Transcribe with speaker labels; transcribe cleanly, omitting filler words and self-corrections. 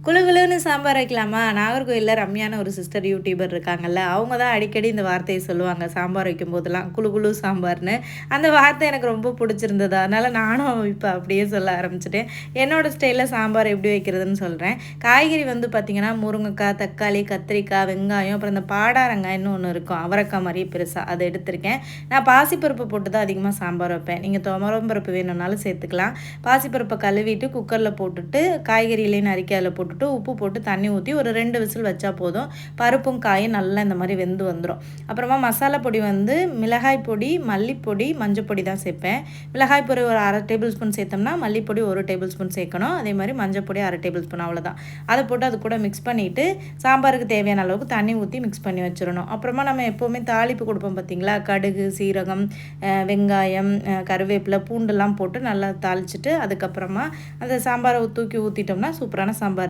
Speaker 1: குளுகுளுன்னு சாம்பார் வைக்கலாமா? நாகர்கோவில்ல ரம்யான்னு ஒரு சிஸ்டர் யூடியூபர் இருக்காங்கல்ல. அவங்க தான் அடிக்கடி இந்த வார்த்தைய சொல்லுவாங்க. சாம்பார் வைக்கும்போதெல்லாம் குளுகுளு சாம்பார்ன்னு. அந்த வார்த்தை எனக்கு ரொம்ப புடிச்சிருந்தது. அதனால நானும் இப்ப அப்படியே சொல்ல ஆரம்பிச்சுட்டேன். என்னோட ஸ்டைல்ல சாம்பார் எப்படி வைக்கிறதுன்னு சொல்றேன். காய்கறி வந்து பார்த்தீங்கன்னா, முருங்கக்காய், தக்காளி, கத்திரிக்காய், வெங்காயம், அப்புறம் இந்த பாடாரங்காய்ன்னு ஒண்ணு இருக்கும். அவரைக்காய் மாரியே பெருசா. அத எடுத்திருக்கேன். நான் பாசிப்பருப்பு போட்டு தான் அதிகமா சாம்பார் வைப்பேன். நீங்க துவரம் பருப்பு வேணும்னாலும் சேர்த்துக்கலாம். பாசிப்பருப்ப கழுவிட்டு குக்கர்ல போட்டுட்டு, காய்கறிகளையும் நறுக்கி அதில போட்டுட்டு, உப்பு போட்டு தண்ணி ஊத்தி ஒரு 2 விசில் வச்சா போதும். பருப்பும் காயும் நல்லா இந்த மாரி வெந்து வந்துரும். அப்புறமா மசாலா பொடி வந்து மிளகாய் பொடி, மல்லிப்பொடி, மஞ்சள் பொடி தான் சேர்ப்பேன். மிளகாய் பொடி ஒரு 1/2 டேபிள் ஸ்பூன் சேர்த்தோம்னா, மல்லிப்பொடி 1 டேபிள் ஸ்பூன் சேர்க்கணும். அதே மாரி மஞ்சள் பொடி 1/2 டேபிள் ஸ்பூன் அவ்வளோதான். அத போட்டு அது கூட மிக்ஸ் பண்ணிட்டு, சாம்பாருக்கு தேவையான அளவுக்கு தண்ணி ஊத்தி மிக்ஸ் பண்ணி வச்சுரணும். அப்புறமா நம்ம எப்பவுமே தாளிப்பு குடுப்போம் பார்த்தீங்களா? கடுகு, சீரகம், வெங்காயம், கருவேப்பில, பூண்டுலாம் போட்டு நல்லா தாளிச்சுட்டு, அதுக்கப்புறமா அந்த சாம்பார தூக்கி ஊத்திட்டோம்னா, சூப்பரான சாம்பார்